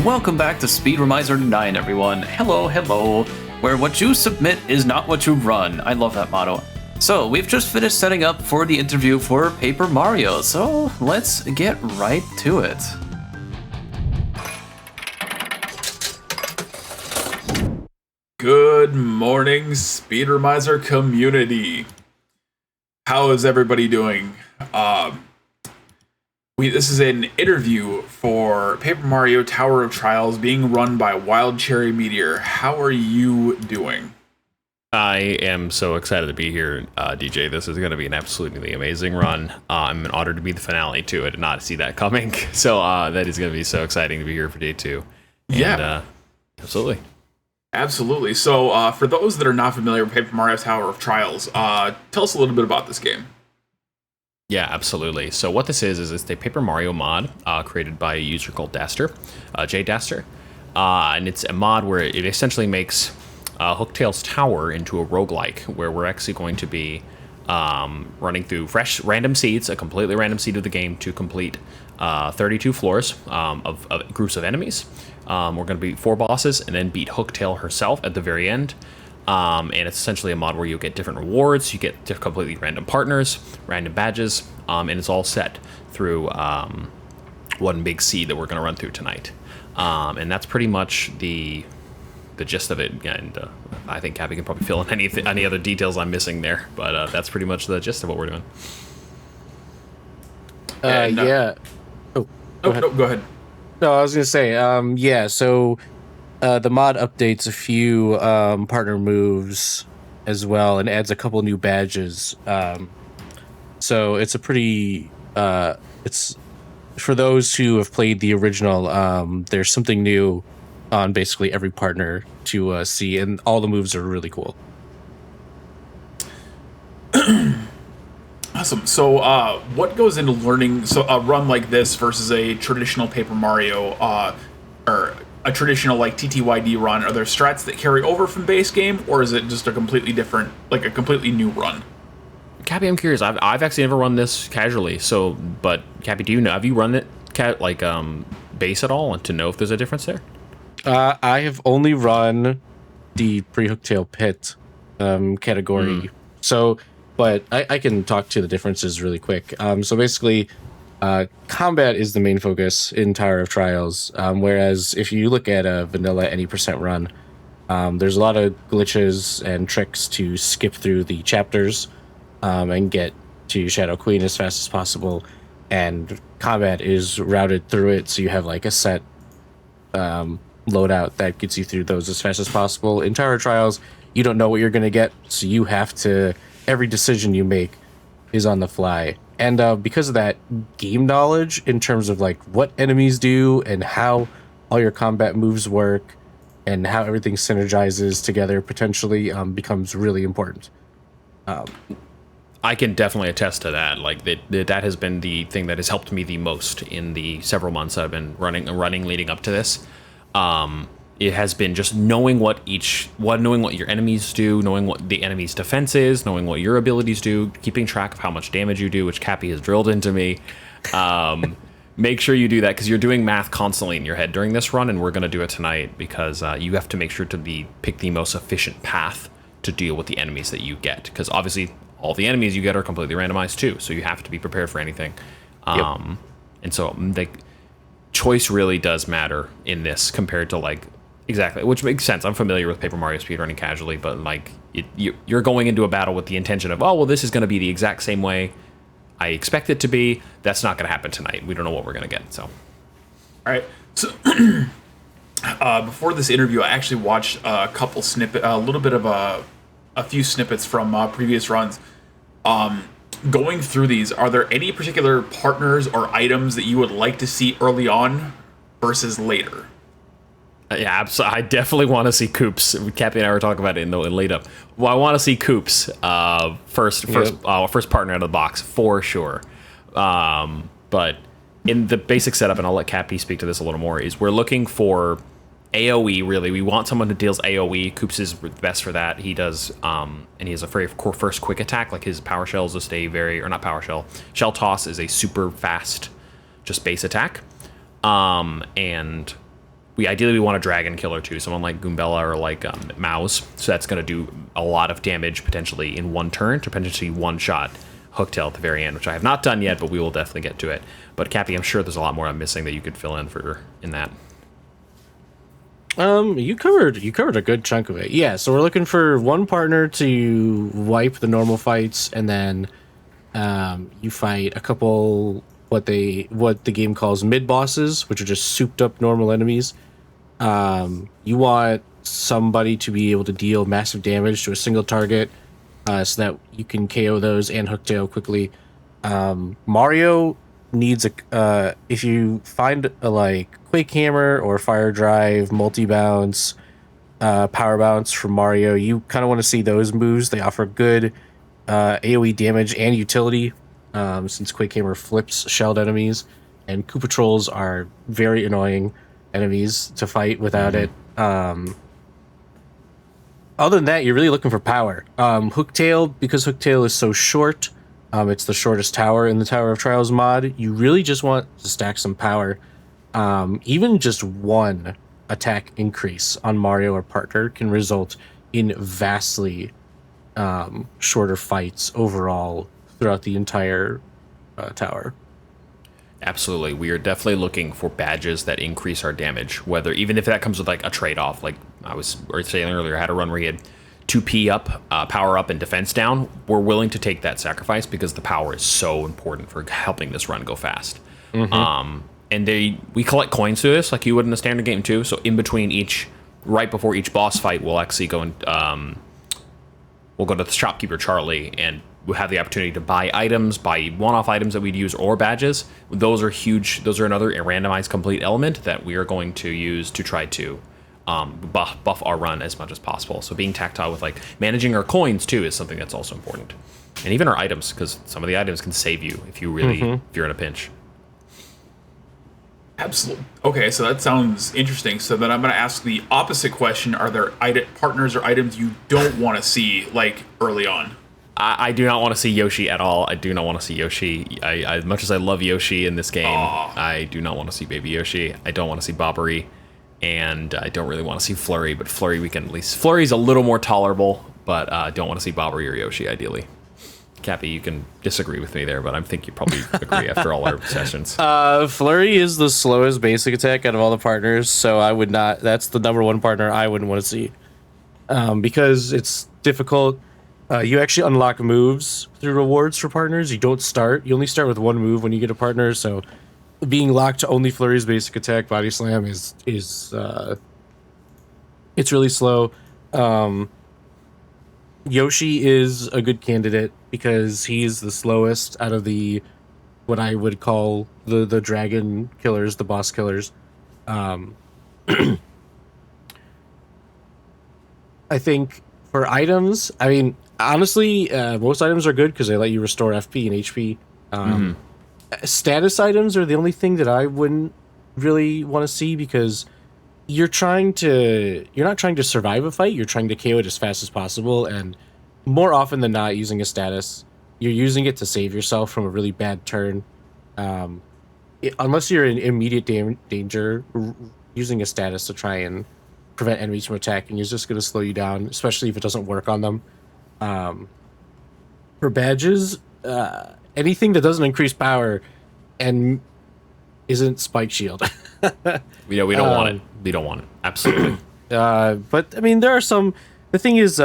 welcome back to Speedromizer 9, everyone. Hello, hello, where what you submit is not what you run. I love that motto. So, we've just finished setting up for the interview for Paper Mario, so let's get right to it. Good morning, Speedromizer community. How is everybody doing? This is an interview for Paper Mario Tower of Trials being run by WildCherryMeteor. How are you doing? I am so excited to be here, DJ. This is going to be an absolutely amazing run. I'm honored to be the finale to it and not see that coming. So that is going to be so exciting to be here for day 2. And, yeah. Absolutely. Absolutely. So for those that are not familiar with Paper Mario Tower of Trials, tell us a little bit about this game. Yeah, absolutely. So what this is it's a Paper Mario mod created by a user called Daster, Jay Daster. And it's a mod where it essentially makes Hooktail's Tower into a roguelike, where we're actually going to be running through fresh random seeds, a completely random seed of the game to complete 32 floors of groups of enemies. We're going to beat 4 bosses and then beat Hooktail herself at the very end. And it's essentially a mod where you get different rewards, you get completely random partners, random badges, and it's all set through one big seed that we're going to run through tonight. And that's pretty much the gist of it. And I think Kappy can probably fill in any other details I'm missing there, but that's pretty much the gist of what we're doing. Yeah. Go ahead. No, I was gonna say, so the mod updates a few partner moves as well and adds a couple new badges. So it's a pretty it's for those who have played the original, there's something new on basically every partner to see, and all the moves are really cool. Awesome. So what goes into learning a run like this versus a traditional Paper Mario or a traditional like TTYD run? Are there strats that carry over from base game, or is it just a completely different, like a completely new run? Kappy, I'm curious. I've actually never run this casually. So, but Kappy, do you know? Have you run it base at all, and to know if there's a difference there? I have only run the pre-Hooktail pit category. So, but I can talk to the differences really quick. So basically, combat is the main focus in Tower of Trials, whereas if you look at a vanilla any percent run, there's a lot of glitches and tricks to skip through the chapters and get to Shadow Queen as fast as possible, and combat is routed through it, so you have like a set loadout that gets you through those as fast as possible. In Tower of Trials, you don't know what you're going to get, so you have to, every decision you make is on the fly. And because of that, game knowledge in terms of like what enemies do and how all your combat moves work and how everything synergizes together potentially becomes really important. I can definitely attest to that. Like that has been the thing that has helped me the most in the several months I've been running leading up to this. It has been just knowing what your enemies do, knowing what the enemy's defense is, knowing what your abilities do, keeping track of how much damage you do, which Kappy has drilled into me. Make sure you do that, because you're doing math constantly in your head during this run, and we're going to do it tonight because you have to make sure to pick the most efficient path to deal with the enemies that you get, because obviously all the enemies you get are completely randomized too, so you have to be prepared for anything. Yep. And so choice really does matter in this compared to exactly, which makes sense. I'm familiar with Paper Mario speedrunning casually, but you're going into a battle with the intention of, oh, well, this is going to be the exact same way I expect it to be. That's not going to happen tonight. We don't know what we're going to get. So, all right. So before this interview, I actually watched a few snippets from previous runs. Going through these, are there any particular partners or items that you would like to see early on versus later? Yeah, absolutely. I definitely want to see Coops. Kappy and I were talking about it in the lead up. Well, I want to see Coops first partner out of the box for sure. But in the basic setup, and I'll let Kappy speak to this a little more, is we're looking for AoE, really. We want someone who deals AoE. Coops is best for that. He does, and he has a very first quick attack. Like his power shell is just shell toss is a super fast, just base attack. And we ideally want a dragon killer too, someone like Goombella or like Mouse. So that's going to do a lot of damage potentially in one turn to potentially one shot Hooktail at the very end, which I have not done yet, but we will definitely get to it. But Kappy, I'm sure there's a lot more I'm missing that you could fill in in that. You covered a good chunk of it. Yeah, so we're looking for one partner to wipe the normal fights, and then you fight a couple what the game calls mid bosses, which are just souped up normal enemies. You want somebody to be able to deal massive damage to a single target, so that you can KO those and Hooktail quickly. Mario needs if you find a like Quake Hammer or Fire Drive, multi bounce, power bounce from Mario, you kind of want to see those moves. They offer good AoE damage and utility, since Quake Hammer flips shelled enemies, and Koopa Trolls are very annoying enemies to fight without it. Other than that, you're really looking for power. Hooktail, because Hooktail is so short, it's the shortest tower in the Tower of Trials mod. You really just want to stack some power. Even just one attack increase on Mario or partner can result in vastly shorter fights overall throughout the entire tower. Absolutely. We are definitely looking for badges that increase our damage, whether even if that comes with like a trade-off, like I was saying earlier, I had a run where you had 2p up, power up, and defense down. We're willing to take that sacrifice because the power is so important for helping this run go fast. And we collect coins through this like you would in a standard game too. So in between right before each boss fight, we'll actually go and we'll go to the shopkeeper Charlie, and we'll have the opportunity to buy items, buy one-off items that we'd use, or badges. Those are huge. Those are another randomized complete element that we are going to use to try to buff our run as much as possible. So being tactile with like managing our coins too is something that's also important, and even our items, because some of the items can save you if you really if you're in a pinch. Absolutely. Okay, so that sounds interesting. So then I'm going to ask the opposite question: are there partners or items you don't want to see like early on? I do not want to see Yoshi at all. I do not want to see Yoshi. As much as I love Yoshi in this game, I do not want to see Baby Yoshi. I don't want to see Bobbery, and I don't really want to see Flurry. But Flurry, we can at least. Flurry's a little more tolerable, but I don't want to see Bobbery or Yoshi ideally. Kappy, you can disagree with me there, but I think you probably agree after all our sessions. Flurry is the slowest basic attack out of all the partners, so I would not. That's the number one partner I wouldn't want to see, because it's difficult. You actually unlock moves through rewards for partners. You don't start. You only start with one move when you get a partner. So, being locked to only Flurry's basic attack, Body Slam, is it's really slow. Yoshi is a good candidate because he's the slowest out of the what I would call the dragon killers, the boss killers. I think for items, I mean, honestly, most items are good because they let you restore FP and HP. Status items are the only thing that I wouldn't really want to see, because you're not trying to survive a fight, you're trying to KO it as fast as possible, and more often than not, using a status, you're using it to save yourself from a really bad turn. Unless you're in immediate danger, using a status to try and prevent enemies from attacking is just going to slow you down, especially if it doesn't work on them. For badges, anything that doesn't increase power and isn't Spike Shield. We don't want it. We don't want it. Absolutely. But I mean, there are some. The thing is,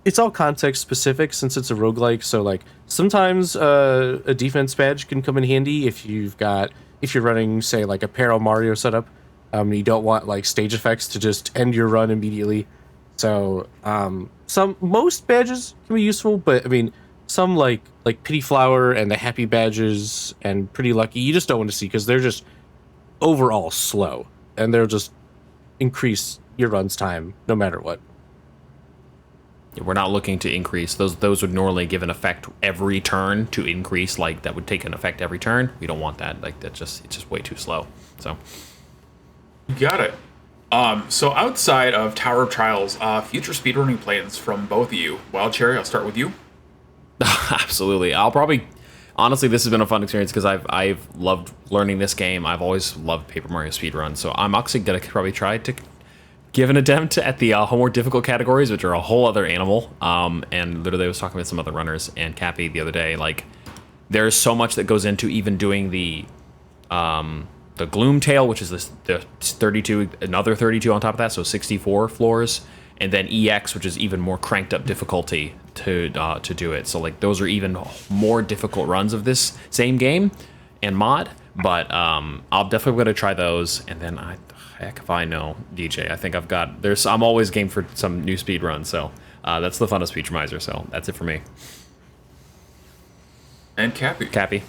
it's all context specific since it's a roguelike. So like sometimes a defense badge can come in handy if you're running, say, like a Peril Mario setup. You don't want like stage effects to just end your run immediately. So most badges can be useful, but I mean, some like Pity Flower and the Happy badges and Pretty Lucky, you just don't want to see because they're just overall slow, and they'll just increase your run's time no matter what. We're not looking to increase those would normally give an effect every turn to increase, like that would take an effect every turn. We don't want that. Like it's just way too slow. So you got it. So outside of Tower of Trials, future speedrunning plans from both of you. Wild Cherry, I'll start with you. Absolutely. I'll probably honestly, this has been a fun experience because I've loved learning this game. I've always loved Paper Mario speedrun, so I'm actually gonna probably try to give an attempt at the more difficult categories, which are a whole other animal. And literally, I was talking with some other runners and Kappy the other day. Like, there's so much that goes into even doing the Gloom Tail, which is the 32, another 32 on top of that, so 64 floors, and then EX, which is even more cranked up difficulty to do it. So like those are even more difficult runs of this same game and mod. But I'll definitely gonna try those, and then heck if I know, DJ. I think I'm always game for some new speed runs. So that's the fun of Speedromizer. So that's it for me. And Kappy.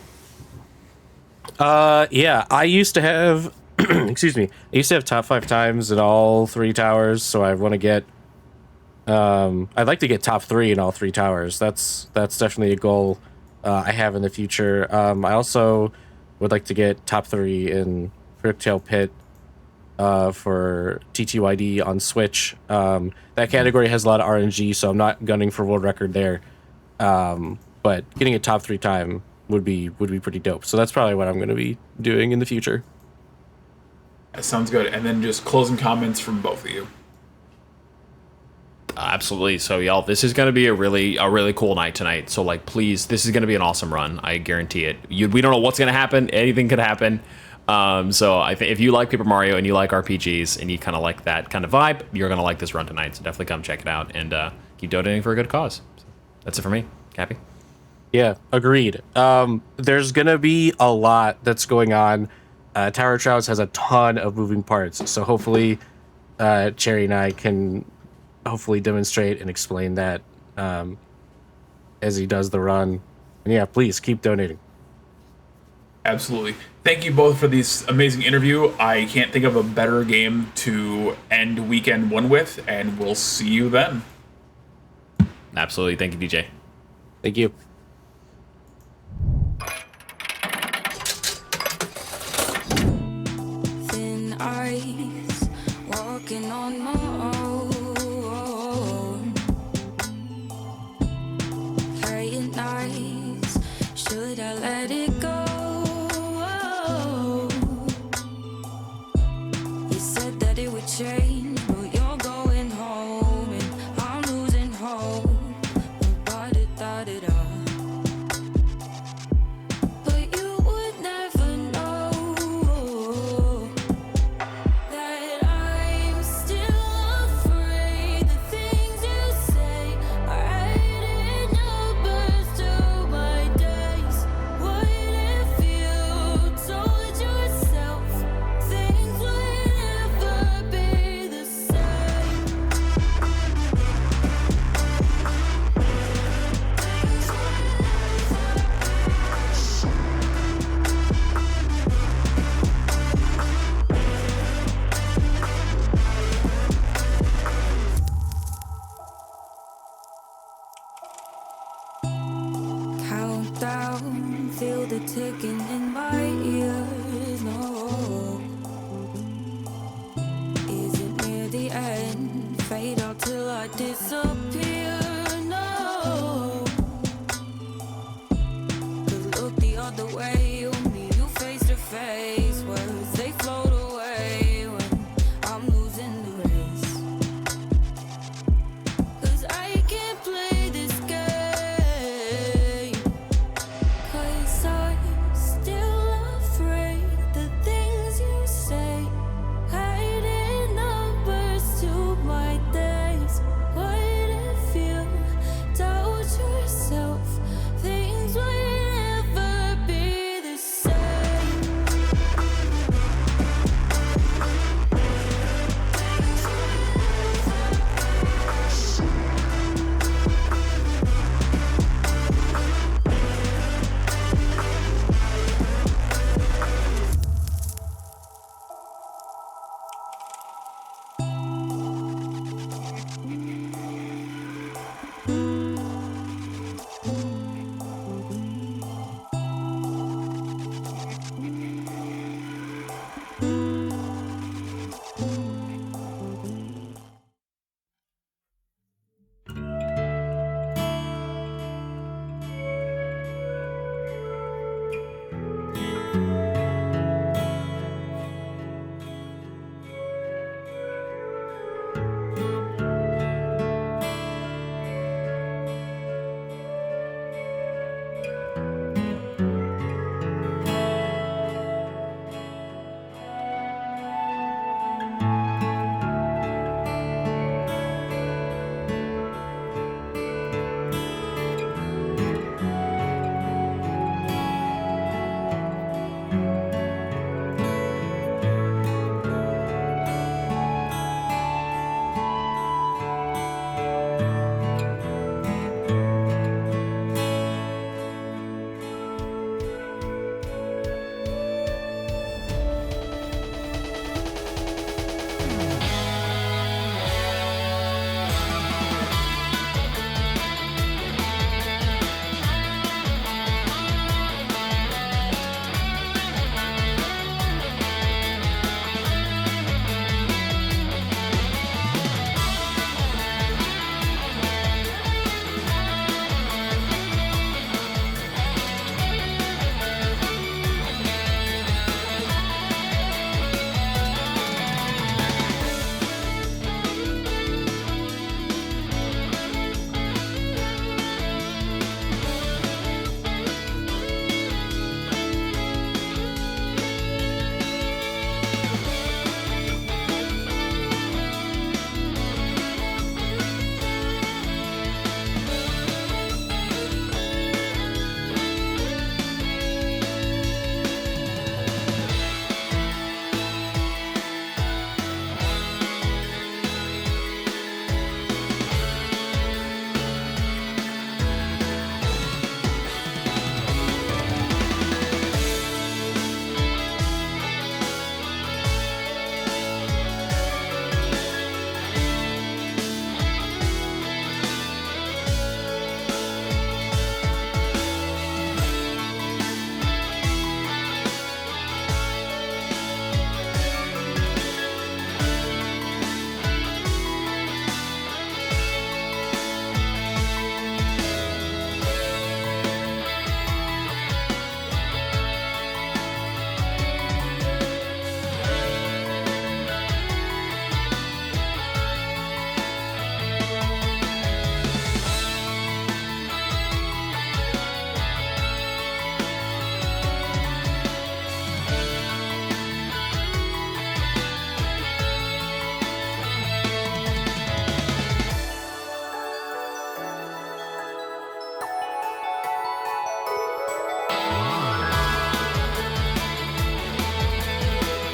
Yeah, I used to have, excuse me, I used to have top 5 times in all 3 towers, so I want to get, I'd like to get top 3 in all 3 towers. That's definitely a goal I have in the future. I also would like to get top 3 in Hooktail Pit for TTYD on Switch. That category has a lot of RNG, so I'm not gunning for world record there. But getting a top 3 time would be pretty dope. So that's probably what I'm going to be doing in the future. That sounds good. And then just closing comments from both of you. Absolutely. So y'all, this is going to be a really cool night tonight. So like, please, this is going to be an awesome run. I guarantee it. We don't know what's going to happen. Anything could happen. So I think if you like Paper Mario and you like RPGs and you kind of like that kind of vibe, you're going to like this run tonight. So definitely come check it out and keep donating for a good cause. So that's it for me. Kappy. Yeah, agreed. There's gonna be a lot that's going on. Tower of Trouts has a ton of moving parts, so hopefully Cherry and I can hopefully demonstrate and explain that as he does the run. And yeah, please keep donating. Absolutely. Thank you both for this amazing interview. I can't think of a better game to end weekend 1 with, and we'll see you then. Absolutely. Thank you, DJ. Thank you. Thin ice, walking on my own. Playing nice, should I let it go? You said that it would change, but you're going home, and I'm losing hope. Ba-da-da-da-da. But you would never know that I'm still afraid. The things you say are adding numbers to my days. What if you told yourself things would never be the same? Countdown, feel the ticking in my ears. No, is it near the end? Fade out till I disappear. No, 'cause look the other way. You meet you face to face. Words they float away when I'm losing the race. 'Cause I can't play this game. 'Cause I'm still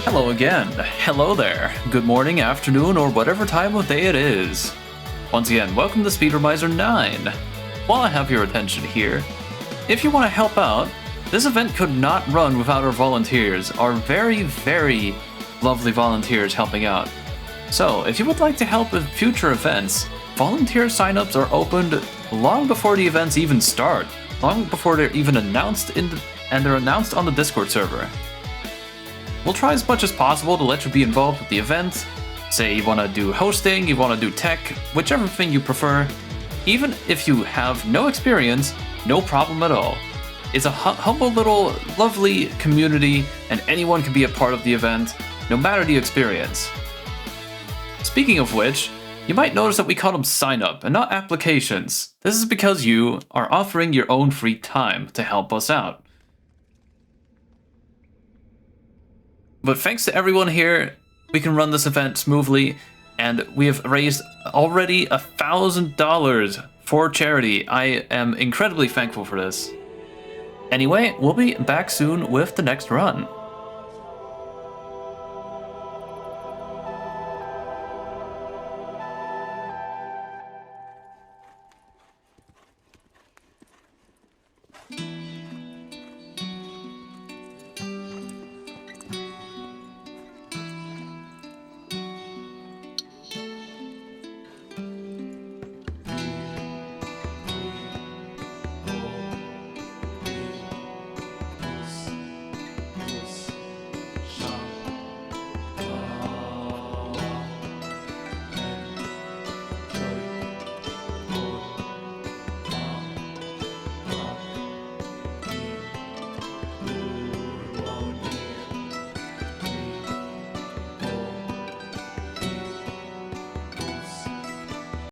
Hello again. Hello there. Good morning, afternoon, or whatever time of day it is. Once again, welcome to Speedromizer 9. While I have your attention here, if you want to help out, this event could not run without our volunteers, our very, very lovely volunteers helping out. So, if you would like to help with future events, volunteer signups are opened long before the events even start, long before they're even announced and they're announced on the Discord server. We'll try as much as possible to let you be involved with the event. Say you want to do hosting, you want to do tech, whichever thing you prefer. Even if you have no experience, no problem at all. It's a humble little lovely community and anyone can be a part of the event, no matter the experience. Speaking of which, you might notice that we call them sign up and not applications. This is because you are offering your own free time to help us out. But thanks to everyone here, we can run this event smoothly, and we have raised already $1,000 for charity. I am incredibly thankful for this. Anyway, we'll be back soon with the next run.